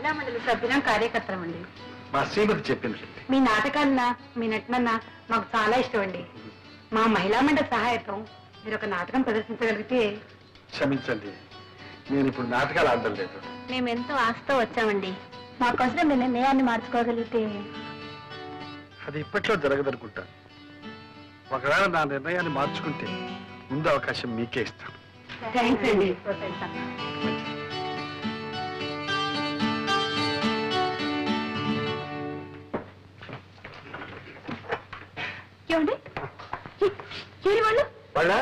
మహిళా మండలి సభ్యులం కార్యకర్తలం అండి. మా శ్రీమతి చెప్పింది. మీ నాటకాలన్నా మీ నటనన్నా మాకు చాలా ఇష్టం అండి. మా మహిళా మండలి సహాయంతో మీరు ఒక నాటకం ప్రదర్శించగలిగితే. క్షమించండి, నేను ఇప్పుడు నాటకాలు ఆడడం లేదు. మేమెంతో ఆశతో వచ్చామండి. మాకోసం మీ నిర్ణయాన్ని మార్చుకోగలిగితే. అది ఇప్పట్లో జరగదనుకుంటా. ఒకవేళ నా నిర్ణయాన్ని మార్చుకుంటే ముందు అవకాశం మీకే ఇస్తాను. థ్యాంక్స్ అండి. ఏమండి వాళ్ళు వాళ్ళ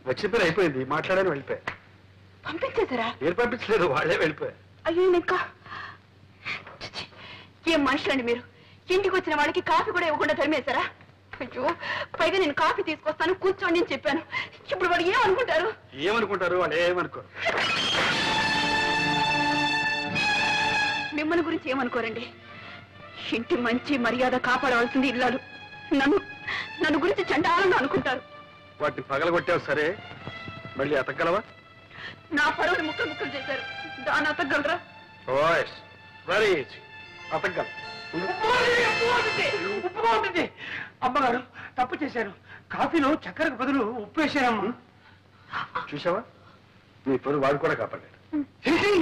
వచ్చిన పని అయిపోయింది, మాట్లాడని వెళ్ళిపోయా. పంపించేశారా? ఏం పంపించలేదు, వాళ్ళే వెళ్ళిపోయా. అయ్యో ఇంకా ఏం మనుషులండి మీరు? ఇంటికి వచ్చిన వాళ్ళకి కాఫీ కూడా ఇవ్వకుండా తరిమేశారా? అయ్యో, పైగా నేను కాఫీ తీసుకొస్తాను కూర్చోండి అని చెప్పాను. ఇప్పుడు వాళ్ళు ఏమనుకుంటారు? ఏమనుకుంటారు? వాళ్ళు ఏమనుకోరు. మిమ్మల్ని గురించి ఏమనుకోరండి. ఇంటి మంచి మర్యాద కాపాడవలసింది ఇల్లాలు. నన్ను గురించి చండాలంగా అనుకుంటారు. వాటిని పగలగొట్టావు సరే, మళ్ళీ అతగలవా? నా పరువుని ముక్కలు ముక్కలు చేశారు, దాన్ని అతగలరా? Very easy, అతగల. అమ్మగారు తప్పు చేశారు. కాఫీలో చక్కెరకు బదులు ఉప్పు వేసారమ్మా. చూసావా, నీ పరువు వాడు కూడా కాపాడాడు.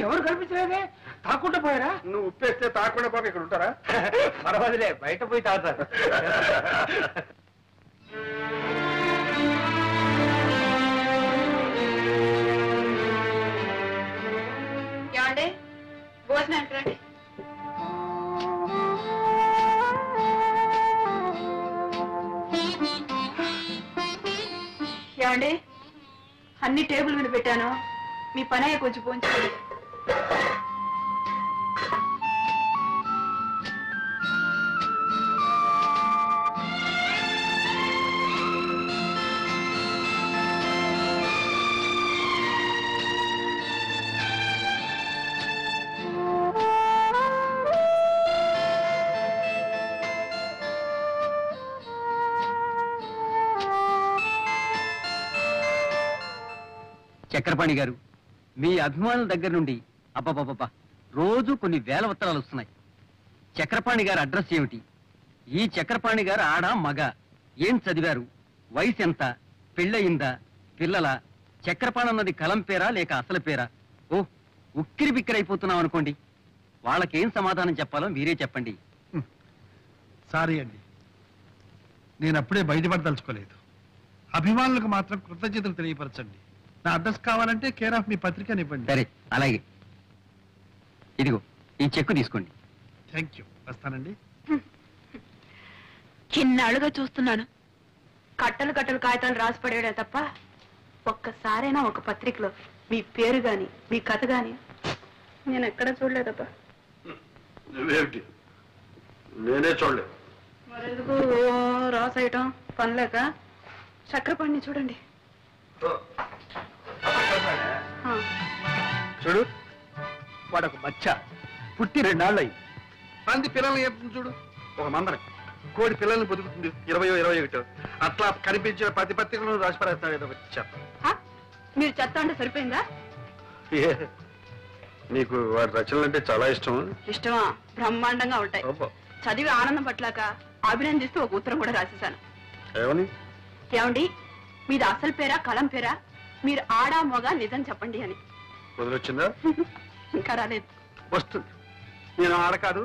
ఎవరు కనిపించలేదే, తాకుండా పోయారా? నువ్వు ఉప్పేస్తే తాకుండా పోక ఇక్కడ ఉంటారా? పర్వాలేదే, బయట పోయి తాగుతారు. ఏమండి, భోజనానికి రండి. ఏమండి, అన్ని టేబుల్ మీద పెట్టాను, మీ పని అయ్యే కొంచెం పోంచుకోండి. చక్రపాణి గారు, మీ అభిమానుల దగ్గర నుండి అబ్బబ్బబ్బా రోజు కొన్ని వేల ఉత్తరాలు వస్తున్నాయి. చక్రపాణి గారి అడ్రస్ ఏమిటి? ఈ చక్రపాణి గారు ఆడ మగ, ఏం చదివారు, వయసు ఎంత, పెళ్ళయిందా, పిల్లల, చక్రపాణి అన్నది కలం పేరా లేక అసలు పేరా? ఓ ఉక్కిరి బిక్కిరైపోతున్నాం అనుకోండి. వాళ్ళకేం సమాధానం చెప్పాలో మీరే చెప్పండి. సారీ అండి, నేను అప్పుడే బయటపడదలుచుకోలేదు. అభిమానులకు మాత్రం కృతజ్ఞతలు తెలియపరచండి. నా అడ్రస్ కావాలంటే కేర్ ఆఫ్ మీ పత్రికని ఇవ్వండి. సరే, అలాగే. ఇదిగో ఈ చెక్కు తీసుకోండి. థ్యాంక్ యూ, వస్తానండి. చిన్నాళ్ళుగా చూస్తున్నాను, కట్టలు కట్టలు కాగితాలు రాసి పడేయడం తప్ప ఒక్కసారైనా ఒక పత్రికలో మీ పేరు గాని మీ కథ గాని నేను ఎక్కడ చూడలేదబ్బా. నువ్వేమిటి? నేనే చూడలేదు. మరెందుకు రాసేయటం పనిలేక? చక్రపాణిని చూడండి. చూడు, వాడొక బచ్చ పుట్టి 2 నాళ్ళు అయ్యి పంది పిల్లల్ని చెప్తుంది. చూడు, ఒక మందన కోడి పిల్లల్ని బతుకుతుంది 20-21. అట్లా కనిపించిన ప్రతి పత్రికలను రాసి పడేస్తాడు ఏదో చెత్త. మీరు చెత్త అంటే సరిపోయిందా? నీకు వాడి రచనలు అంటే చాలా ఇష్టం. ఇష్టమా? బ్రహ్మాండంగా ఉంటాయి. చదివి ఆనందం పట్లాక అభినందిస్తూ ఒక ఉత్తరం కూడా రాసేశాను. ఏమని? ఏమండి, మీది అసలు పేరా కలం పేరా, మీరు ఆడా మగ నిజం చెప్పండి అని. వదిలొచ్చిందా? ఇంకా రాలేదు. వస్తుంది. నేను ఆడ కాదు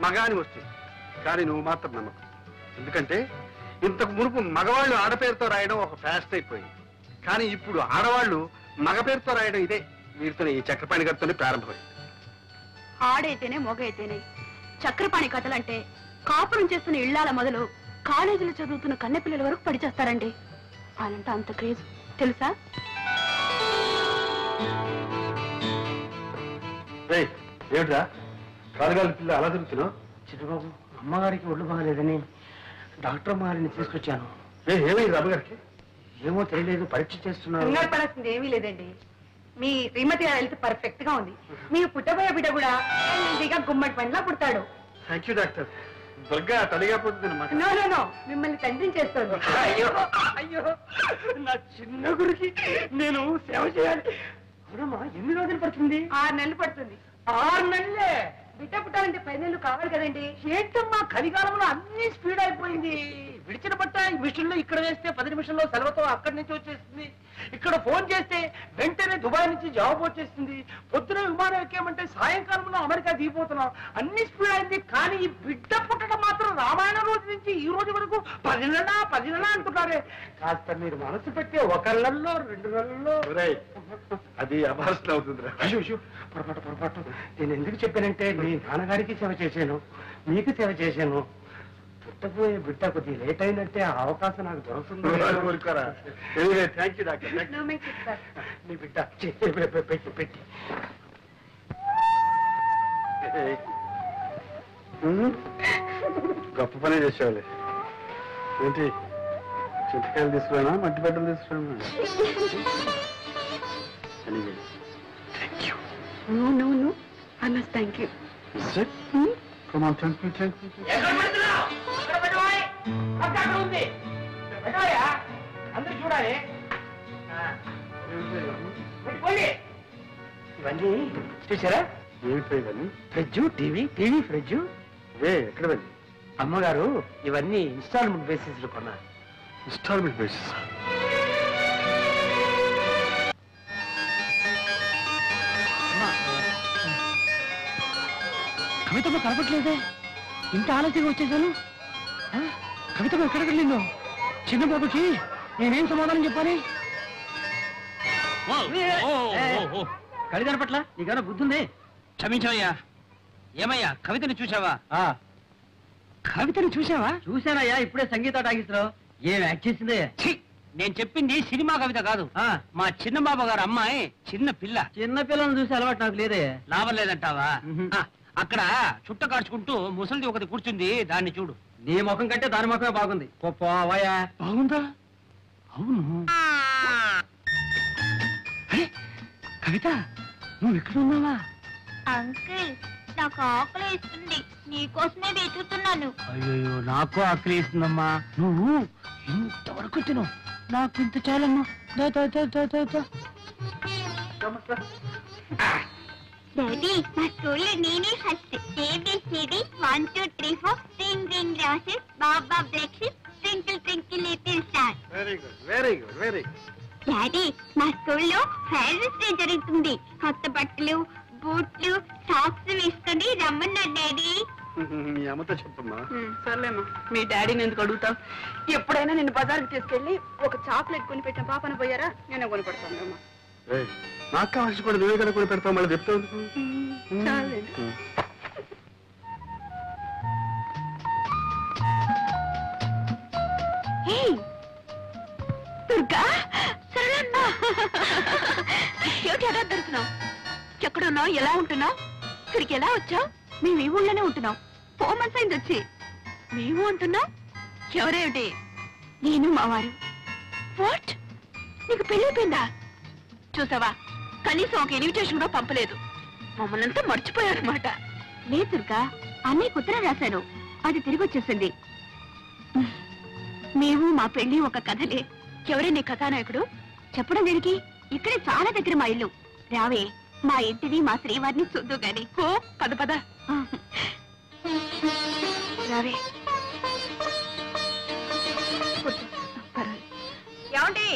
మగ అని వస్తుంది, కానీ నువ్వు మాత్రం నమ్మకం. ఎందుకంటే ఇంతకు మునుపు మగవాళ్ళు ఆడపేరుతో రాయడం ఒక ఫ్యాస్ట్ అయిపోయింది, కానీ ఇప్పుడు ఆడవాళ్ళు మగ పేరుతో రాయడం ఇదే వీరితోనే, ఈ చక్రపాణి గారితోనే ప్రారంభమైంది. ఆడైతేనే మొగ అయితేనే చక్రపాణి కథలంటే కాపురం చేస్తున్న ఇళ్లాల మొదలు కాలేజీలో చదువుతున్న కన్నెపిల్లల వరకు పడిచేస్తారండి. వాళ్ళంటే అంత క్రేజ్ తెలుసా? ఏమిటా కాలుగాలి పిల్ల అలా తిరుగుతున్నావు? చిట్టుబాబు, అమ్మగారికి ఒళ్ళు బాగలేదని డాక్టర్ అమ్మగారిని తీసుకొచ్చాను. ఏమైంది అమ్మగారికి? ఏమో తెలియలేదు, పరీక్ష చేస్తున్నారు. కంగారు పడాల్సింది ఏమీ లేదండి. మీ శ్రీమతి హెల్త్ పర్ఫెక్ట్ గా ఉంది. మీకు పుట్టబోయే బిడ్డ కూడా హెల్తీగా గుమ్మడి పండ్లా పుడతాడు. Thank you doctor. దుర్గా తడిగా పోతుంది. నో, మిమ్మల్ని తండ్రిని చేస్తుంది. అయ్యో అయ్యో, నా చిన్న గురికి నేను సేవ చేయాలి. అవునమ్మా, ఎన్ని రోజులు పడుతుంది? 6 నెలలు పడుతుంది. 6 నెలలే? బిడ్డ పుట్టాలంటే 10 నెలలు కావాలి కదండి. ఏంటమ్మా కలికాలంలో అన్ని స్పీడ్ అయిపోయింది. విడిచిన బట్ట ఈ మిషన్లో ఇక్కడ వేస్తే 10 నిమిషంలో సెలవుతో అక్కడి నుంచి వచ్చేస్తుంది. ఇక్కడ ఫోన్ చేస్తే వెంటనే దుబాయ్ నుంచి జవాబు వచ్చేస్తుంది. పొద్దున విమానం ఎక్కామంటే సాయంకాలంలో అమెరికా దిగిపోతున్నాం. అన్ని స్పీడ్ అయింది. కానీ ఈ బిడ్డ పుట్టడం మాత్రం రామాయణ రోజు నుంచి ఈ రోజు వరకు 10 నెలల అంటున్నారే. కాస్త మీరు మనసు పెట్టే 1 నెలలో 2 నెలల్లో అది అభాషణ అవుతుందిరా. అయ్యో పొరపాటు. నేను ఎందుకు చెప్పానంటే మీ నాన్నగారికి సేవ చేశాను, మీకు సేవ చేశాను. పుట్టబోయే బిడ్డ కొద్దిగా లేట్ అయినట్టే ఆ అవకాశం నాకు దొరుకుతుంది. Thank you doctor. నీ బిడ్డ పెట్టి గొప్ప పనే చేసేవాళ్ళే. ఏంటి చింతకాయలు తీసుకురానా మట్టి బట్టలు తీసుకురానా? No. I must thank you. Is it? Come on, thank you. అందరు చూడాలి. ఇవన్నీ చూసారా? ఏమిటో ఇవన్నీ? Fridge, TV fridge. ఎక్కడ వెళ్ళి? అమ్మగారు ఇవన్నీ ఇన్స్టాల్మెంట్ బేసిస్ లో కొన్నారు. Instalment basis? కవితమ్మ కనపట్లేదే. ఇంత ఆలస్యంగా వచ్చేసాను. కవితమ్మ ఎక్కడికి వెళ్ళిందో? చిన్న బాబుకి నేనేం సమాధానం చెప్పాలి? కళ కనపట్ల నీకన్నా బుద్ధుంది? క్షమించవయ్యా. ఏమయ్యా కవితని చూసావా? చూశానయ్యా, ఇప్పుడే సంగీత టాకీస్లో. ఏం యాక్ట్ చేసిందే? నేను చెప్పింది సినిమా కవిత కాదు. మా చిన్న బాబు గారు అమ్మాయి చిన్న పిల్లని చూసి అలవాటు నాకు లేదే. లాభం లేదంటావా? అక్కడ చుట్ట కాడ్చుకుంటూ ముసలిది ఒకటి కూర్చుంది, దాన్ని చూడు. నీ ముఖం కంటే దాని ముఖమే బాగుంది. పోవాయా? బాగుందా? అవును. కవిత నువ్వు ఇక్కడ ఉన్నావా? అంకుల్ నాకు ఆకలి వేస్తుంది, నీకోసమే వెతుకుతున్నాను. అయ్యో నాకు ఆకలి వేస్తుందమ్మా. నువ్వు ఇంతవరకు తిను, నాకు ఇంత చాలమ్మా. డాడీ మా స్కూల్లో నేనే first. ABCD 1 2 3 4 ring ring roses బాబా breakfast twinkle twinkle little star. Very good. Daddy మా స్కూల్లో ఫ్రైడేస్ డే జరుగుతుంది. కొత్త బట్టలు, బూట్లు, సాక్స్ వేసుకొని రమ్మన్నారు డాడీ. మీ అమ్మతో చెప్పమ్మా. సర్లేమ్మా, మీ డాడీని ఎందుకు అడుగుతావు? ఎప్పుడైనా నేను బజార్కి తీసుకెళ్ళి ఒక చాక్లెట్ కొని పెట్టిన పాపన పోయారా? నేనే కొని పెడతాను అమ్మా. నాకు కావాల్సి కూడా నువ్వే కదా కొని పెడతావు, మళ్ళీ చెప్తావు. దుర్గా, ఏమిటి అలా దొరుకుతున్నావు? ఎక్కడున్నావు? ఎలా ఉంటున్నావు? ఇక్కడికి ఎలా వచ్చావు? మేము ఈ ఊళ్ళోనే ఉంటున్నాం. 4 months అయింది వచ్చి. మేము ఉంటున్నావు? ఎవరేమిటి? నేను మా వారు. వాట్? నీకు పెళ్ళైపోయిందా? చూసావా, కనీసం ఒక ఇన్విటేషన్ కూడా పంపలేదు. మమ్మల్ని అంతా మర్చిపోయారన్నమాట. లేదు దుర్గా, అన్నయ్యకు ఉత్తరం రాశాను, అది తిరిగి వచ్చేసింది. మేము మా పెళ్లి ఒక కథలే. ఎవరే నీ కథానాయకుడు? చెప్పడం దేనికి? ఇక్కడే చాలా దగ్గర మా ఇల్లు. రావే, మా ఇంటిని మా శ్రీవారిని చూద్దు గాని. పద రావే. ఏమండి,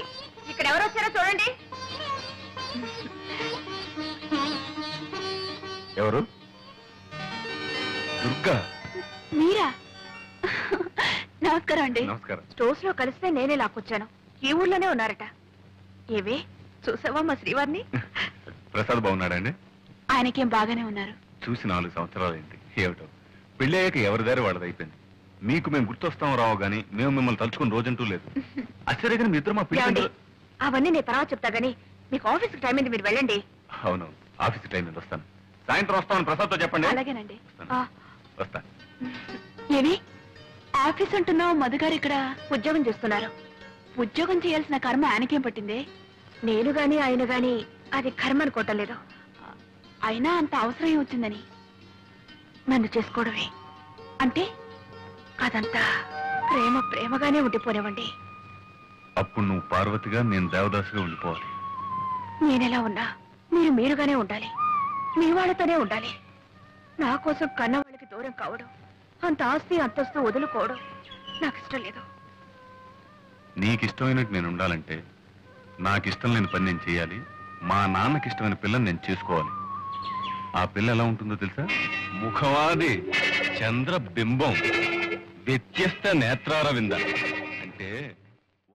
ఇక్కడ ఎవరు వచ్చారో చూడండి. ఎవరు? దుర్గా. మీరా? నమస్కారం అండి. నమస్కారం. స్టోర్స్ లో కలిస్తే నేనే లాక్కొచ్చాను. ఈ ఊర్లోనే ఉన్నారట. ఏవే, చూసావా మా శ్రీవారిని? ప్రసాద్ బాగున్నాడండి? ఆయనకేం బాగానే ఉన్నారు. చూసి 4 సంవత్సరాలైంది. ఏమిటో పెళ్ళి అయ్యాక ఎవరి దారి వాళ్ళది అయిపోయింది. మీకు మేము గుర్తొస్తాం రావు గానీ మేము మిమ్మల్ని తలుచుకుని రోజంటూ లేదు. ఆశ్చర్యగా మీ ఇద్దరు మా పెళ్లి. అవన్నీ నేను తర్వాత చెప్తా గానీ మీకు ఆఫీస్ టైం అయింది, మీరు వెళ్ళండి. అవును, ఆఫీస్ టైం మీద వస్తాను. సాయంత్రం వస్తామని ప్రసాద్తో చెప్పండి. అలాగేనండి. వస్తా. ఏమి ఆఫీస్ అంటున్నావు? మధుగారు ఇక్కడ ఉద్యోగం చేస్తున్నారు. ఉద్యోగం చేయాల్సిన కర్మ ఆయనకేం పట్టింది? నేను గాని ఆయన గాని అది కర్మ అనుకోవటం లేదు. అయినా అంత అవసరం వచ్చిందని నన్ను చేసుకోవడమే అంటే అదంతా ప్రేమగానే ఉండిపోనివ్వండి. అప్పుడు నువ్వు పార్వతిగా, నేను దేవదాసుగా ఉండిపోవాలి. నేనెలా ఉన్నా మీరుగానే ఉండాలి. మీ వాళ్ళతోనే ఉండాలి. నా కోసం కన్న వాళ్ళకి దూరం కావడం, అంత ఆస్తి అంతస్తు వదులుకోవడం నాకు ఇష్టం లేదు. నీకు ఇష్టమైనట్టు నేను ఉండాలంటే నాకు ఇష్టం లేని పని నేను చేయాలి. మా నాన్నకి ఇష్టమైన పిల్లని నేను చేసుకోవాలి. ఆ పిల్ల ఎలా ఉంటుందో తెలుసా? ముఖవాది చంద్రబింబం, వ్యత్యస్త నేత్రారవింద. అంటే